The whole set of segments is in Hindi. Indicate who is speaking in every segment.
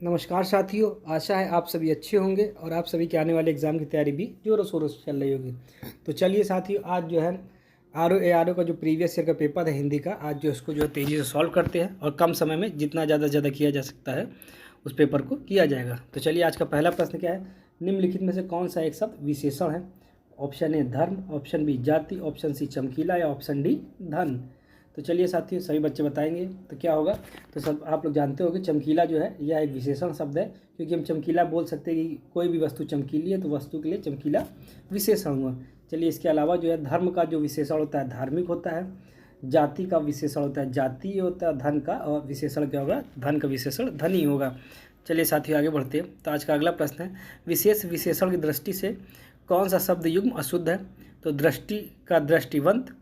Speaker 1: नमस्कार साथियों, आशा है आप सभी अच्छे होंगे और आप सभी के आने वाले एग्ज़ाम की तैयारी भी ज़ोरों शोरों से चल रही होगी। तो चलिए साथियों, आज जो है आर ओ का जो प्रीवियस ईयर का पेपर है हिंदी का, आज जो इसको जो है तेज़ी से सॉल्व करते हैं और कम समय में जितना ज़्यादा से ज़्यादा किया जा सकता है उस पेपर को किया जाएगा। तो चलिए, आज का पहला प्रश्न क्या है, निम्नलिखित में से कौन सा एक शब्द विशेषण है? ऑप्शन ए धर्म, ऑप्शन बी जाति, ऑप्शन सी चमकीला या ऑप्शन डी धन। तो चलिए साथियों, सभी बच्चे बताएंगे तो क्या होगा। तो सब आप लोग जानते हो कि चमकीला जो है यह एक विशेषण शब्द है, क्योंकि हम चमकीला बोल सकते हैं कि कोई भी वस्तु चमकीली है, तो वस्तु के लिए चमकीला विशेषण हुआ। चलिए, इसके अलावा जो है धर्म का जो विशेषण होता है धार्मिक होता है, जाति का विशेषण होता है जातीय होता है, धन का और विशेषण क्या होगा, धन का विशेषण धनी होगा। चलिए साथियों, आगे बढ़ते हैं। तो आज का अगला प्रश्न है, विशेष विशेषण की दृष्टि से कौन सा शब्द युग्म अशुद्ध है? तो दृष्टि का दृष्टिवंत,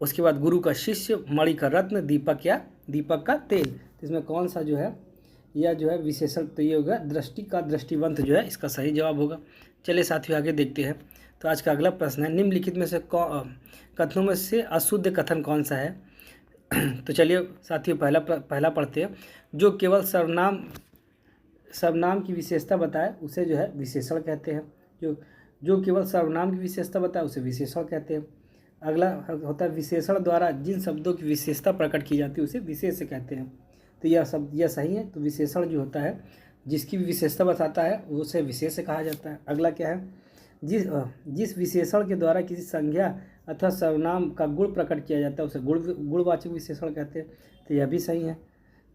Speaker 1: उसके बाद गुरु का शिष्य, मणि का रत्न, दीपक का तेल। तो इसमें कौन सा जो है यह जो है विशेषण, तो ये होगा दृष्टि का दृष्टिवंत जो है इसका सही जवाब होगा। चलिए साथियों, आगे देखते हैं। तो आज का अगला प्रश्न है, निम्नलिखित में से कथनों में से अशुद्ध कथन कौन सा है? तो चलिए साथियों, पहला पढ़ते हैं। जो केवल सर्वनाम की विशेषता बताए उसे जो है विशेषण कहते हैं। जो केवल सर्वनाम की विशेषता बताए उसे विशेषण कहते हैं। अगला होता है, विशेषण द्वारा जिन शब्दों की विशेषता प्रकट की जाती है उसे विशेष कहते हैं। तो यह सही है। तो विशेषण जो होता है जिसकी भी विशेषता बताता है उसे विशेष कहा जाता है। अगला क्या है, जिस विशेषण के द्वारा किसी संज्ञा अथवा सर्वनाम का गुण प्रकट किया जाता है उसे गुणवाचक विशेषण कहते हैं। तो यह भी सही है।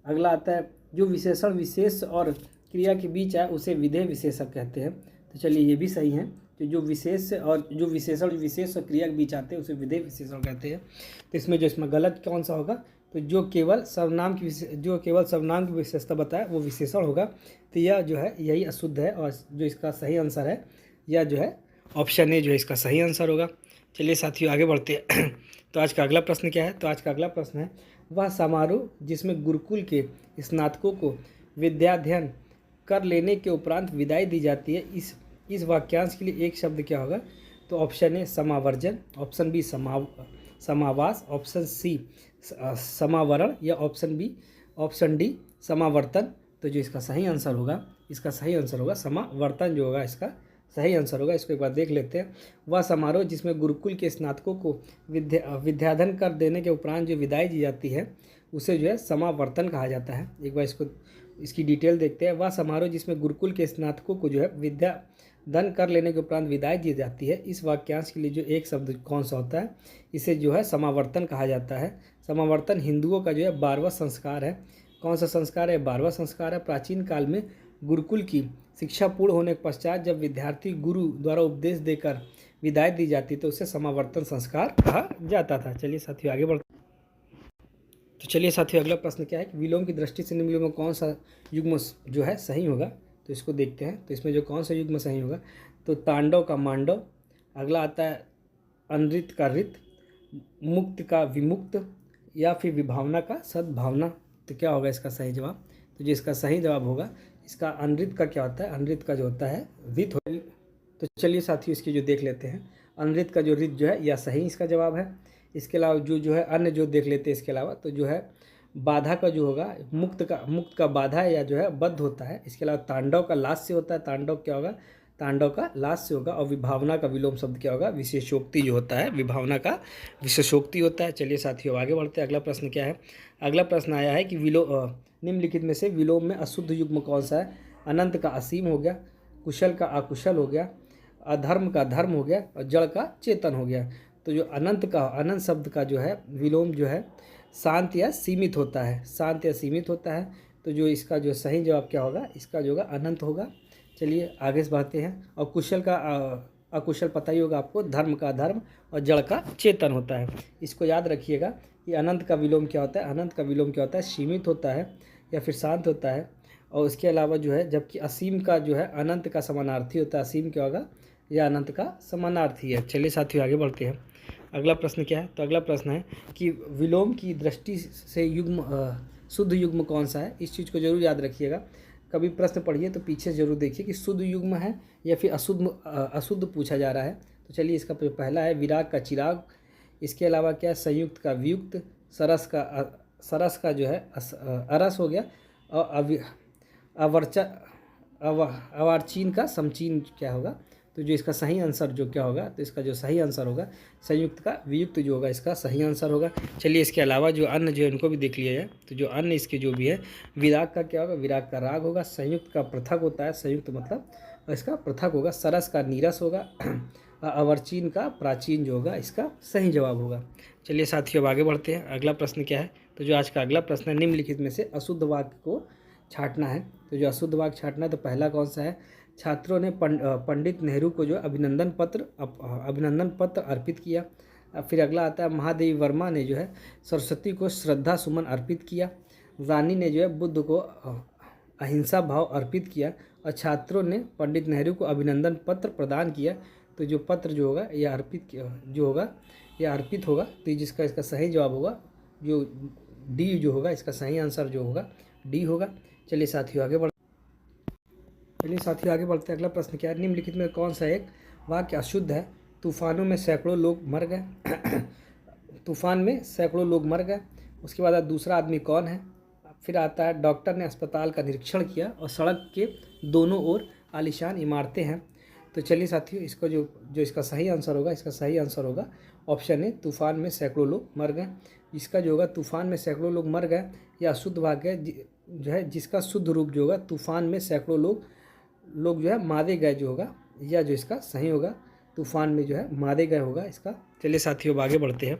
Speaker 1: अगला आता है, जो विशेषण विशेष और क्रिया के बीच है उसे विधेय विशेषक कहते हैं। तो चलिए, ये भी सही है। तो जो विशेषण विशेष और क्रिया के बीच आते हैं उसे विधेय विशेषण कहते हैं। तो इसमें गलत कौन सा होगा? तो जो केवल सर्वनाम की विशेषता बताए वो विशेषण होगा। तो यह जो है यही अशुद्ध है, और जो इसका सही आंसर है यह जो है ऑप्शन ए जो है इसका सही आंसर होगा। चलिए साथियों, आगे बढ़ते हैं। तो आज का अगला प्रश्न क्या है? तो आज का अगला प्रश्न है, वह समारोह जिसमें गुरुकुल के स्नातकों को विद्याध्ययन कर लेने के उपरांत विदाई दी जाती है, इस वाक्यांश के लिए एक शब्द क्या होगा? तो ऑप्शन ए समावर्जन, ऑप्शन बी समावास, ऑप्शन सी समावरण या ऑप्शन डी समावर्तन। तो जो इसका सही आंसर होगा समावर्तन जो होगा इसका सही आंसर होगा। इसको एक बार देख लेते हैं। वह समारोह जिसमें गुरुकुल के स्नातकों को विद्याधन कर देने के उपरांत जो विदाई दी जाती है उसे जो है समावर्तन कहा जाता है। एक बार इसकी डिटेल देखते हैं। वह समारोह जिसमें गुरुकुल के स्नातकों को जो है विद्याधन कर लेने के उपरांत विदाई दी जाती है, इस वाक्यांश के लिए जो एक शब्द कौन सा होता है? इसे जो है समावर्तन कहा जाता है। समावर्तन हिंदुओं का जो है 12वां संस्कार है। कौन सा संस्कार है? 12वां संस्कार है। प्राचीन काल में गुरुकुल की शिक्षा पूर्ण होने के पश्चात जब विद्यार्थी गुरु द्वारा उपदेश देकर विदाई दी जाती तो उसे समावर्तन संस्कार कहा जाता था। चलिए साथियों, आगे बढ़ते। तो चलिए साथियों, अगला प्रश्न क्या है कि विलोम की दृष्टि से निम्नलिखित में कौन सा युग्म जो है सही होगा? तो इसको देखते हैं। तो इसमें जो कौन सा युग्म सही होगा? तो तांडव का मांडव, अगला आता है अनृत का रित, मुक्त का विमुक्त, या फिर विभावना का सद्भावना। तो क्या होगा इसका सही जवाब? तो जो इसका सही जवाब होगा, इसका अनृत का क्या होता है? अनृत का जो होता है रित हो। तो चलिए साथियों, इसकी जो देख लेते हैं। अनृत का जो रित जो है यह सही इसका जवाब है। इसके अलावा जो है अन्य जो देख लेते हैं इसके अलावा, तो जो है बाधा का जो होगा मुक्त का बाधा या जो है बद्ध होता है। इसके अलावा तांडव का लास्य होता है। तांडव क्या होगा? तांडव का लास्य होगा। और विभावना का विलोम शब्द क्या होगा? विशेषोक्ति जो होता है, विभावना का विशेषोक्ति होता है। चलिए साथियों, आगे बढ़ते हैं। अगला प्रश्न क्या है? अगला प्रश्न आया है कि निम्नलिखित में से विलोम में अशुद्ध युग्म कौन सा है? अनंत का असीम हो गया, कुशल का अकुशल हो गया, अधर्म का धर्म हो गया, और जड़ का चेतन हो गया। तो जो अनंत शब्द का जो है विलोम जो है शांत या सीमित होता है। तो जो इसका जो सही जवाब क्या होगा? इसका जो होगा अनंत होगा। चलिए आगे से बढ़ते हैं। और कुशल का अकुशल पता ही होगा आपको, धर्म का धर्म और जड़ का चेतन होता है। इसको याद रखिएगा कि अनंत का विलोम क्या होता है? अनंत का विलोम क्या होता है? सीमित होता है या फिर शांत होता है। और उसके अलावा जो है, जबकि असीम का जो है अनंत का समानार्थी होता है। असीम क्या होगा? यह अनंत का समानार्थी है। चलिए साथियों, आगे बढ़ते हैं। अगला प्रश्न क्या है? तो अगला प्रश्न है कि विलोम की दृष्टि से शुद्ध युग्म कौन सा है? इस चीज़ को जरूर याद रखिएगा। कभी प्रश्न पढ़िए तो पीछे जरूर देखिए कि शुद्ध युग्म है या फिर अशुद्ध पूछा जा रहा है। तो चलिए, इसका पहला है विराग का चिराग। इसके अलावा क्या है? संयुक्त का वियुक्त, सरस का जो है अरस हो गया, और अवर्चा अवार्चीन का समचीन क्या होगा, तो जो इसका सही आंसर जो क्या होगा, तो इसका जो सही आंसर होगा संयुक्त का वियुक्त जो होगा इसका सही आंसर होगा। चलिए इसके अलावा जो अन्य जो इनको भी देख लिया जाए, तो जो अन्य इसके जो भी है, विराग का क्या होगा, विराग का राग होगा। संयुक्त का पृथक होता है, संयुक्त मतलब इसका पृथक होगा। सरस का नीरस होगा। अवर्चीन का प्राचीन जो होगा इसका सही जवाब होगा। चलिए साथियों अब आगे बढ़ते हैं। अगला प्रश्न क्या है, तो जो आज का अगला प्रश्न है, निम्नलिखित में से अशुद्ध वाक्य को छांटना है। तो जो अशुद्ध वाक्य छांटना है, तो पहला कौन सा है, छात्रों ने पंडित नेहरू को जो अभिनंदन पत्र अर्पित किया। फिर अगला आता है, महादेवी वर्मा ने जो है सरस्वती को श्रद्धा सुमन अर्पित किया। रानी ने जो है बुद्ध को अहिंसा भाव अर्पित किया। और छात्रों ने पंडित नेहरू को अभिनंदन पत्र प्रदान किया। तो जो पत्र जो होगा यह अर्पित होगा। तो जिसका इसका सही जवाब होगा जो डी जो होगा, इसका सही आंसर जो होगा डी होगा। चलिए साथियों आगे बढ़ते हैं। अगला प्रश्न क्या है, निम्नलिखित में कौन सा एक वाक्य अशुद्ध है। तूफानों में सैकड़ों लोग मर गए। तूफान में सैकड़ों लोग मर गए। उसके बाद दूसरा आदमी कौन है। फिर आता है, डॉक्टर ने अस्पताल का निरीक्षण किया और सड़क के दोनों ओर आलीशान इमारतें हैं। तो चलिए साथियों, इसको जो इसका सही आंसर होगा, इसका सही आंसर होगा ऑप्शन ए, तूफान में सैकड़ों लोग मर गए। इसका जो होगा तूफान में सैकड़ों लोग मर गए, या अशुद्ध वाक्य जो है जिसका शुद्ध रूप जो होगा तूफान में सैकड़ों लोग जो है मारे गए जो होगा, या जो इसका सही होगा तूफान में जो है मारे गए होगा इसका। चलिए साथियों आगे बढ़ते हैं।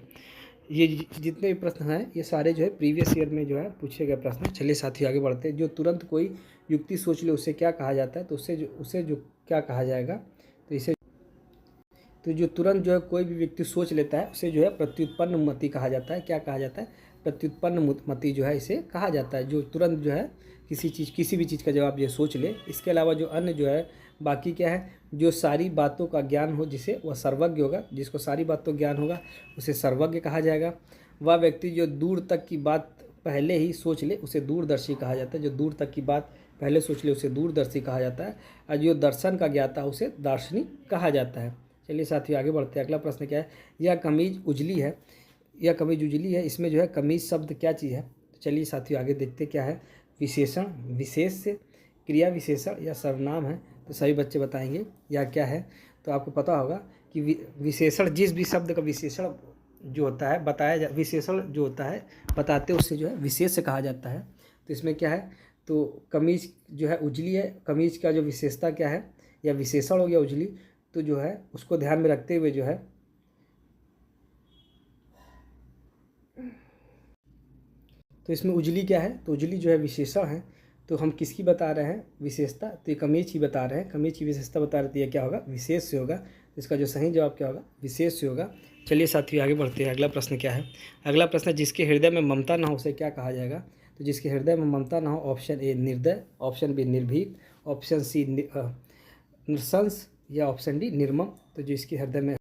Speaker 1: ये जितने भी प्रश्न हैं ये सारे जो है प्रीवियस ईयर में जो है पूछे गए प्रश्न हैं। चलिए साथियों आगे बढ़ते हैं। जो तुरंत कोई युक्ति सोच ले उसे क्या कहा जाता है, तो उसे जो क्या कहा जाएगा, तो जो तुरंत जो है कोई भी व्यक्ति सोच लेता है उसे जो है प्रत्युत्पन्न मति कहा जाता है। क्या कहा जाता है, प्रत्युत्पन्न मति जो है इसे कहा जाता है, जो तुरंत जो है किसी भी चीज़ का जवाब ये सोच ले। इसके अलावा जो अन्य जो है बाकी क्या है, जो सारी बातों का ज्ञान हो जिसे वह सर्वज्ञ होगा। जिसको सारी बातों ज्ञान होगा उसे सर्वज्ञ कहा जाएगा। वह व्यक्ति जो दूर तक की बात पहले ही सोच ले उसे दूरदर्शी कहा जाता है। जो दूर तक की बात पहले सोच ले उसे दूरदर्शी कहा जाता है। और जो दर्शन का ज्ञाता है उसे दार्शनिक कहा जाता है। चलिए साथियों आगे बढ़ते हैं। अगला प्रश्न क्या है, यह कमीज उजली है। यह कमीज उजली है, इसमें जो है कमीज शब्द क्या चीज़ है। तो चलिए साथियों आगे देखते क्या है, विशेषण, विशेष से, क्रिया विशेषण या सर्वनाम है। तो सभी बच्चे बताएंगे या क्या है। तो आपको पता होगा कि विशेषण जिस भी शब्द का विशेषण जो होता है विशेषण जो होता है बताते उससे जो है विशेष कहा जाता है। तो इसमें क्या है, तो कमीज जो है उजली है, कमीज का जो विशेषता क्या है या विशेषण हो गया उजली, तो जो है उसको ध्यान में रखते हुए जो है तो इसमें उजली क्या है, तो उजली जो है विशेषण है। तो हम किसकी बता रहे हैं विशेषता, तो ये कमीज की बता रहे हैं। कमीज की विशेषता बता रही है, क्या होगा विशेष से होगा। तो इसका जो सही जवाब क्या होगा, विशेष से होगा। चलिए साथियों आगे बढ़ते हैं। अगला प्रश्न क्या है, अगला प्रश्न है, जिसके हृदय में ममता ना हो उसे क्या कहा जाएगा। तो जिसके हृदय में ममता ना हो, ऑप्शन ए निर्दय, ऑप्शन बी निर्भीक, ऑप्शन सी नृशंस, या ऑप्शन डी निर्मम। तो जिसके हृदय में,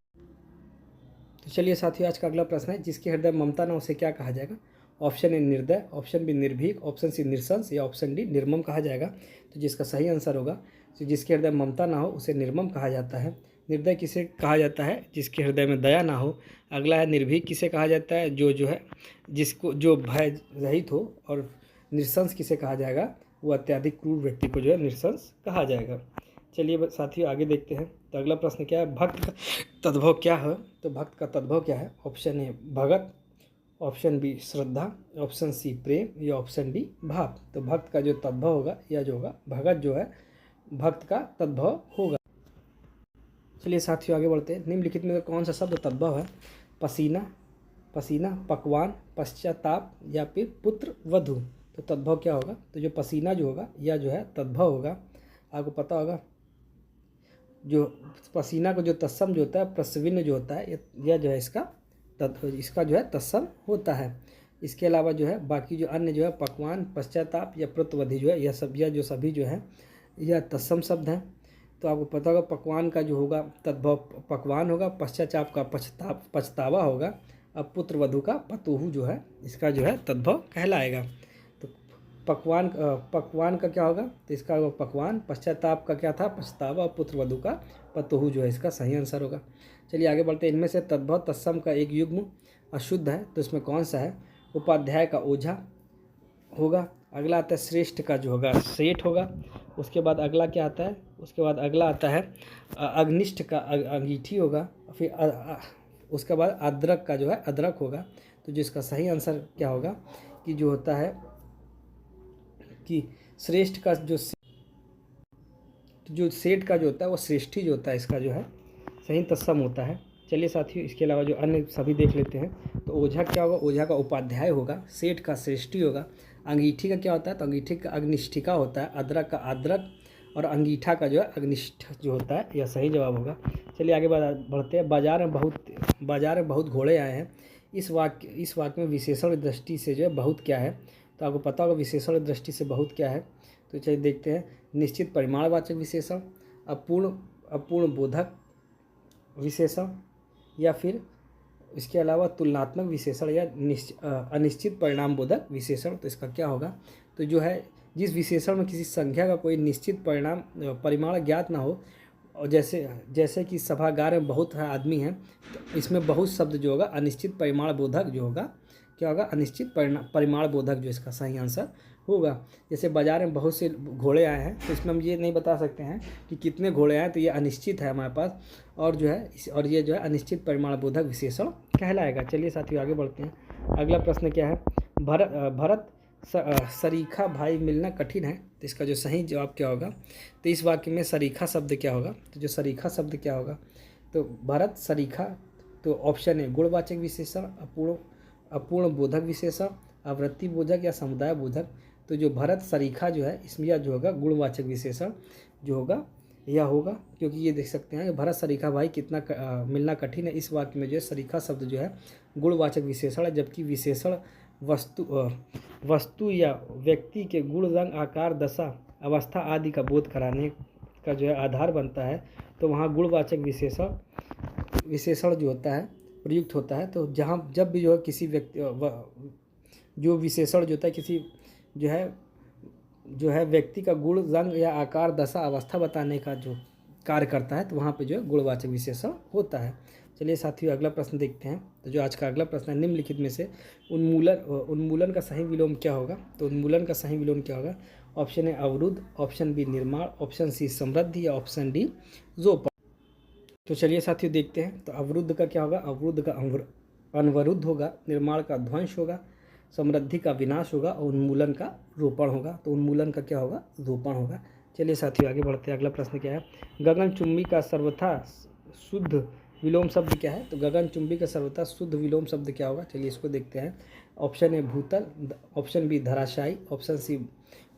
Speaker 1: तो चलिए साथियों आज का अगला प्रश्न है, जिसके हृदय में ममता ना हो उसे क्या कहा जाएगा। ऑप्शन ए निर्दय, ऑप्शन बी निर्भीक, ऑप्शन सी नृशंस, या ऑप्शन डी निर्मम कहा जाएगा। तो जिसका सही आंसर होगा, तो जिसके हृदय में ममता ना हो उसे निर्मम कहा जाता है। निर्दय किसे कहा जाता है, जिसके हृदय में दया ना हो। अगला है निर्भीक किसे कहा जाता है, जो है जिसको जो भय रहित हो। और नृशंस किसे कहा जाएगा, वो अत्यधिक क्रूर व्यक्ति को जो है नृशंस कहा जाएगा। चलिए साथियों आगे देखते हैं। तो अगला प्रश्न क्या है, भक्त का तद्भव क्या है। तो भक्त का तद्भव क्या है, ऑप्शन ए भगत, ऑप्शन बी श्रद्धा, ऑप्शन सी प्रेम, या ऑप्शन डी भाव। तो भक्त का जो तद्भव होगा या जो होगा भगत जो है भक्त का तद्भव होगा। चलिए साथियों आगे बढ़ते हैं। निम्नलिखित में कौन सा शब्द तद्भव है, पसीना, पकवान, पश्चाताप, या फिर पुत्र वधु। तो तद्भव क्या होगा, तो जो पसीना जो होगा या जो है तद्भव होगा। आपको पता होगा जो पसीना को जो तत्सम जो होता है प्रस्विन जो होता है यह जो है इसका जो है तत्सम होता है। इसके अलावा जो है बाकी जो अन्य जो है पकवान, पश्चाताप या पुत्रवधि जो है यह जो सभी जो है यह तत्सम शब्द हैं। तो आपको पता होगा पकवान का जो होगा तद्भव पकवान होगा, पश्चाताप का पछतावा होगा, अब पुत्रवधु का पतोहू जो है इसका जो है तद्भव कहलाएगा। तो पकवान का क्या होगा, तो इसका होगा पकवान, पश्चाताप का क्या था पछतावा, और पुत्रवधु का पतोहू जो है इसका सही आंसर होगा। चलिए आगे बढ़ते हैं। इनमें से तद्भव तत्सम का एक युग्म अशुद्ध है, तो इसमें कौन सा है। उपाध्याय का ओझा होगा, अगला आता है श्रेष्ठ का जो होगा सेठ होगा। उसके बाद अगला क्या आता है, उसके बाद अगला आता है अग्निष्ठ का अंगीठी होगा। फिर उसके बाद अदरक का जो है अदरक होगा। तो जो इसका सही आंसर क्या होगा कि जो होता है कि श्रेष्ठ का जो सेठ का जो होता है वो श्रेष्ठी जो होता है इसका जो है सही तत्सम होता है। चलिए साथियों, इसके अलावा जो अन्य सभी देख लेते हैं। तो ओझा क्या होगा, ओझा का उपाध्याय होगा। सेठ का श्रेष्ठी होगा। अंगीठी का क्या होता है, तो अंगीठी का अग्निष्ठिका होता है। अदरक का अदरक और अंगीठा का जो है अग्निष्ठ जो होता है, यह सही जवाब होगा। चलिए आगे बढ़ते हैं। बाजार में बहुत घोड़े आए हैं। इस वाक्य में विशेषण दृष्टि से जो है बहुत क्या है, तो आपको पता होगा विशेषण दृष्टि से बहुत क्या है। तो चलिए देखते हैं। निश्चित परिमाणवाचक विशेषण, अपूर्ण बोधक विशेषण, या फिर इसके अलावा तुलनात्मक विशेषण या अनिश्चित परिणाम बोधक विशेषण। तो इसका क्या होगा, तो जो है जिस विशेषण में किसी संख्या का कोई निश्चित परिमाण ज्ञात ना हो, और जैसे कि सभागार में बहुत आदमी हैं, तो इसमें बहुत शब्द जो होगा अनिश्चित परिमाण बोधक जो होगा क्या होगा, अनिश्चित परिमाण बोधक जो इसका सही आंसर होगा। जैसे बाजार में बहुत से घोड़े आए हैं, तो इसमें हम ये नहीं बता सकते हैं कि कितने घोड़े आए, तो ये अनिश्चित है हमारे पास, और जो है ये जो है अनिश्चित परिमाण बोधक विशेषण कहलाएगा। चलिए साथियों आगे बढ़ते हैं। अगला प्रश्न क्या है, भरत सरीखा भाई मिलना कठिन है। तो इसका जो सही जवाब क्या होगा, तो इस वाक्य में सरीखा शब्द क्या होगा, तो जो सरीखा शब्द क्या होगा, तो भरत सरीखा। तो ऑप्शन है गुणवाचक विशेषण, अपूर्ण बोधक विशेषण, आवृत्ति बोधक या समुदाय बोधक। तो जो भरत सरीखा जो है इसमें यह जो होगा गुणवाचक विशेषण जो होगा यह होगा, क्योंकि ये देख सकते हैं भरत सरीखा भाई कितना मिलना कठिन है। इस वाक्य में जो है सरीखा शब्द जो है गुणवाचक विशेषण है, जबकि विशेषण वस्तु या व्यक्ति के गुण, रंग, आकार, दशा, अवस्था आदि का बोध कराने का जो है आधार बनता है। तो वहाँ गुणवाचक विशेषण जो होता है प्रयुक्त होता है। तो जहाँ जब भी जो है किसी व्यक्ति जो विशेषण जो होता है किसी जो है व्यक्ति का गुण, रंग या आकार, दशा, अवस्था बताने का जो कार्य करता है, तो वहाँ पे जो है गुणवाचक विशेषण होता है। चलिए साथियों अगला प्रश्न देखते हैं। तो जो आज का अगला प्रश्न है, निम्नलिखित में से उन्मूलन का सही विलोम क्या होगा। तो उन्मूलन का सही विलोम क्या होगा, ऑप्शन ए अवरुद्ध, ऑप्शन बी निर्माण, ऑप्शन सी समृद्धि या ऑप्शन डी जोपान। तो चलिए साथियों देखते हैं। तो अवरुद्ध का क्या होगा, अवरुद्ध का अनवरुद्ध होगा, निर्माण का ध्वंस होगा, समृद्धि का विनाश होगा और उन्मूलन का रोपण होगा। तो उन्मूलन का क्या होगा, रोपण होगा। चलिए साथियों आगे बढ़ते हैं। अगला प्रश्न क्या है, गगनचुंबी का सर्वथा शुद्ध विलोम शब्द क्या है। तो गगनचुंबी का सर्वथा शुद्ध विलोम शब्द क्या होगा, चलिए इसको देखते हैं। ऑप्शन ए भूतल, ऑप्शन बी धराशायी, ऑप्शन सी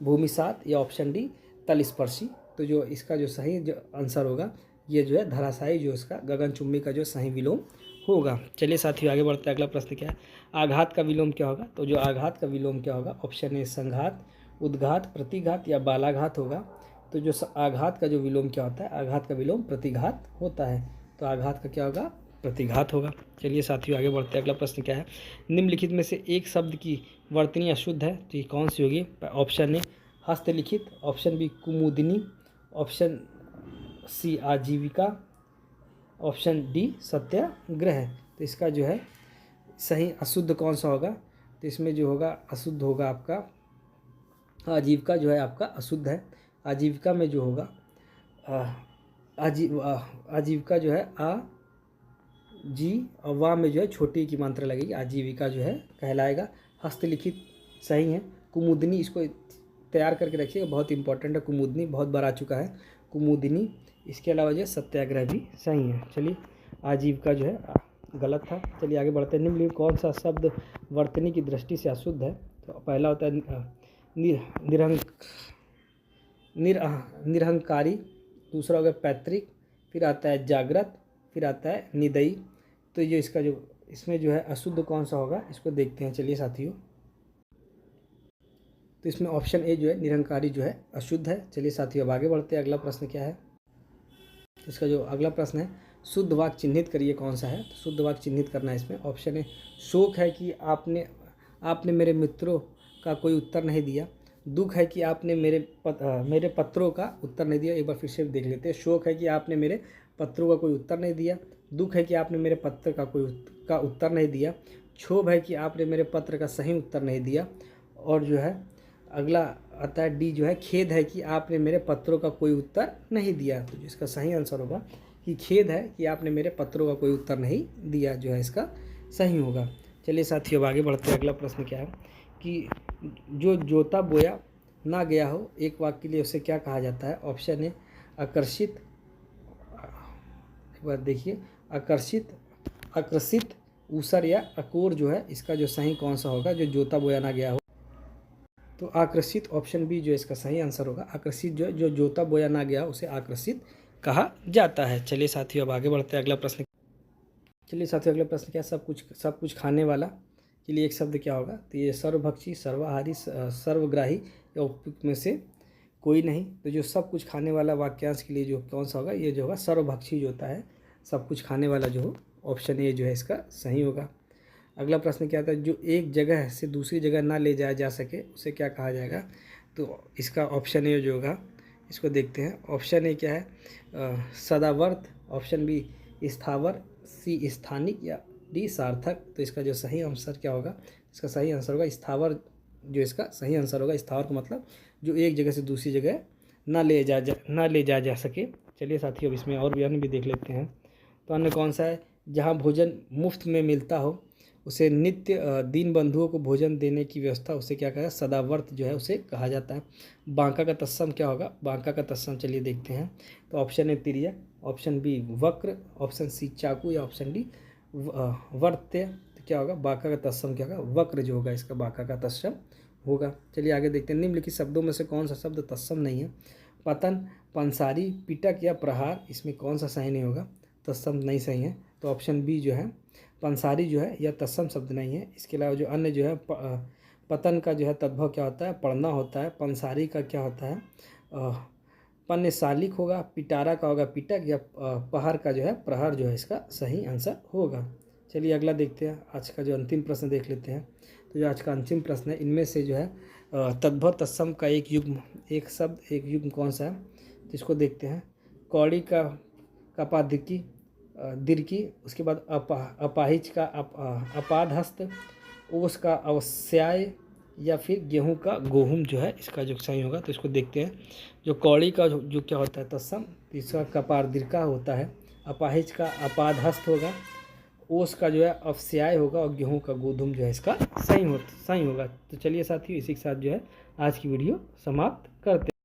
Speaker 1: भूमिसात या ऑप्शन डी तलस्पर्शी। तो जो इसका जो सही जो आंसर होगा ये जो है धराशायी जो इसका गगनचुंबी का जो सही विलोम होगा। चलिए साथियों आगे बढ़ते हैं। अगला प्रश्न क्या है, आघात का विलोम क्या होगा। तो जो आघात का विलोम क्या होगा, ऑप्शन ए संघात, उद्घात, प्रतिघात या बालाघात होगा। तो जो आघात का जो विलोम क्या होता है, आघात का विलोम प्रतिघात होता है। तो आघात का क्या होगा, प्रतिघात होगा। चलिए साथियों आगे बढ़ते हैं। अगला प्रश्न क्या है, निम्नलिखित में से एक शब्द की वर्तनी अशुद्ध है, तो ये कौन सी होगी। ऑप्शन ए हस्तलिखित, ऑप्शन बी कुमुदिनी, ऑप्शन सी आजीविका, ऑप्शन डी सत्याग्रह। तो इसका जो है सही अशुद्ध कौन सा होगा, तो इसमें जो होगा अशुद्ध होगा आपका आजीविका जो है आपका अशुद्ध है। आजीविका में जो होगा आजीविका जो है आ जी और वाह में जो है छोटी की मात्रा लगेगी, आजीविका जो है कहलाएगा। हस्तलिखित सही है। कुमुदनी इसको तैयार करके रखिएगा, बहुत इंपॉर्टेंट है। कुमुदनी बहुत बार आ चुका है, कुमुदिनी। इसके अलावा जो है सत्याग्रह भी सही है। चलिए आजीविका जो है गलत था। चलिए आगे बढ़ते हैं। निम्नलिखित कौन सा शब्द वर्तनी की दृष्टि से अशुद्ध है। तो पहला होता है निरहंकारी, दूसरा हो गया पैतृक, फिर आता है जागृत, फिर आता है निदयी। तो ये इसका जो इसमें जो है अशुद्ध कौन सा होगा इसको देखते हैं। चलिए साथियों, तो इसमें ऑप्शन ए जो है निरहंकारी जो है अशुद्ध है। चलिए साथियों अब आगे बढ़ते हैं। अगला प्रश्न क्या है, इसका जो अगला प्रश्न है, शुद्ध वाक्य चिन्हित करिए कौन सा है। तो शुद्ध वाक्य चिन्हित करना है इसमें। ऑप्शन ए शोक है कि आपने मेरे मित्रों का कोई उत्तर नहीं दिया। दुख है कि आपने मेरे पत्रों का उत्तर नहीं दिया। एक बार फिर से देख लेते हैं। शोक है कि आपने मेरे पत्रों का कोई उत्तर नहीं दिया। दुख है कि आपने मेरे पत्र का उत्तर नहीं दिया। क्षोभ है कि आपने मेरे पत्र का सही उत्तर नहीं दिया। और जो है अगला आता है डी जो है, खेद है कि आपने मेरे पत्रों का कोई उत्तर नहीं दिया। तो जो इसका सही आंसर होगा कि खेद है कि आपने मेरे पत्रों का कोई उत्तर नहीं दिया, जो है इसका सही होगा। चलिए साथियों अब आगे बढ़ते हैं। अगला प्रश्न क्या है कि जो जोता बोया ना गया हो एक वाक्य के लिए उसे क्या कहा जाता है। ऑप्शन ए आकर्षित, एक बार देखिए, आकर्षित, ऊसर या अकोर, जो है इसका जो सही कौन सा होगा जो जोता बोया ना गया हो। तो आकर्षित ऑप्शन बी जो इसका सही आंसर होगा। आकर्षित जो जोता बोया ना गया उसे आकर्षित कहा जाता है। चलिए साथियों अब आगे बढ़ते हैं। अगला प्रश्न, चलिए साथियों अगला प्रश्न क्या, सब कुछ खाने वाला के लिए एक शब्द क्या होगा। तो ये सर्वभक्षी, सर्वाहारी, सर्वग्राही या उपयुक्त में से कोई नहीं। तो जो सब कुछ खाने वाला वाक्यांश के लिए जो कौन सा होगा, ये जो होगा सर्वभक्षी जो होता है, सब कुछ खाने वाला जो हो, ऑप्शन ए जो है इसका सही होगा। अगला प्रश्न क्या आता है, जो एक जगह से दूसरी जगह ना ले जाया जा सके उसे क्या कहा जाएगा। तो इसका ऑप्शन ए जो होगा, इसको देखते हैं। ऑप्शन ए क्या है, सदावर्त, ऑप्शन बी स्थावर, सी स्थानिक या डी सार्थक। तो इसका जो सही आंसर क्या होगा, इसका सही आंसर होगा स्थावर, जो इसका सही आंसर होगा। स्थावर का मतलब जो एक जगह से दूसरी जगह ना ले जाया जा सके। चलिए साथियों अब इसमें और भी अन्य भी देख लेते हैं। तो अन्य कौन सा है, जहाँ भोजन मुफ्त में मिलता हो उसे नित्य दीन बंधुओं को भोजन देने की व्यवस्था, उसे क्या कहा, सदावर्त जो है उसे कहा जाता है। बांका का तत्सम क्या होगा, बांका का तत्सम चलिए देखते हैं। तो ऑप्शन ए तिर्यक, ऑप्शन बी वक्र, ऑप्शन सी चाकू या ऑप्शन डी वर्त्य। तो क्या होगा, बांका का तत्सम क्या होगा, वक्र जो होगा इसका बांका का तत्सम होगा। चलिए आगे देखते हैं। निम्नलिखित शब्दों में से कौन सा शब्द तत्सम नहीं है। पतन, पंसारी, पिटक या प्रहार, इसमें कौन सा सही नहीं होगा, तत्सम नहीं सही है। तो ऑप्शन बी जो है पंसारी जो है यह तत्सम शब्द नहीं है। इसके अलावा जो अन्य जो है पतन का जो है तद्भव क्या होता है, पढ़ना होता है। पंसारी का क्या होता है, पन्यशालिक होगा। पिटारा का होगा पिटक, या पहाड़ का जो है प्रहार, जो है इसका सही आंसर होगा। चलिए अगला देखते हैं। आज का जो अंतिम प्रश्न देख लेते हैं। तो जो आज का अंतिम प्रश्न है, इनमें से जो है तद्भव तत्सम का एक युग्म, एक शब्द एक युग्म कौन सा है, तो इसको देखते हैं। कौड़ी का कपादिकी, दिरकी, उसके बाद अपाहिज का अपादहस्त, ओस का अवस्याय, या फिर गेहूं का गोहुम, जो है इसका जो सही होगा। तो इसको देखते हैं। जो कौड़ी का जो क्या होता है तत्सम, तो इसका कपार दिरका होता है। अपाहिज का अपादहस्त होगा। ओस का जो है अवस्याय होगा और गेहूं का गोधूम जो है इसका सही होगा। तो चलिए साथियों इसी के साथ जो है आज की वीडियो समाप्त करते हैं।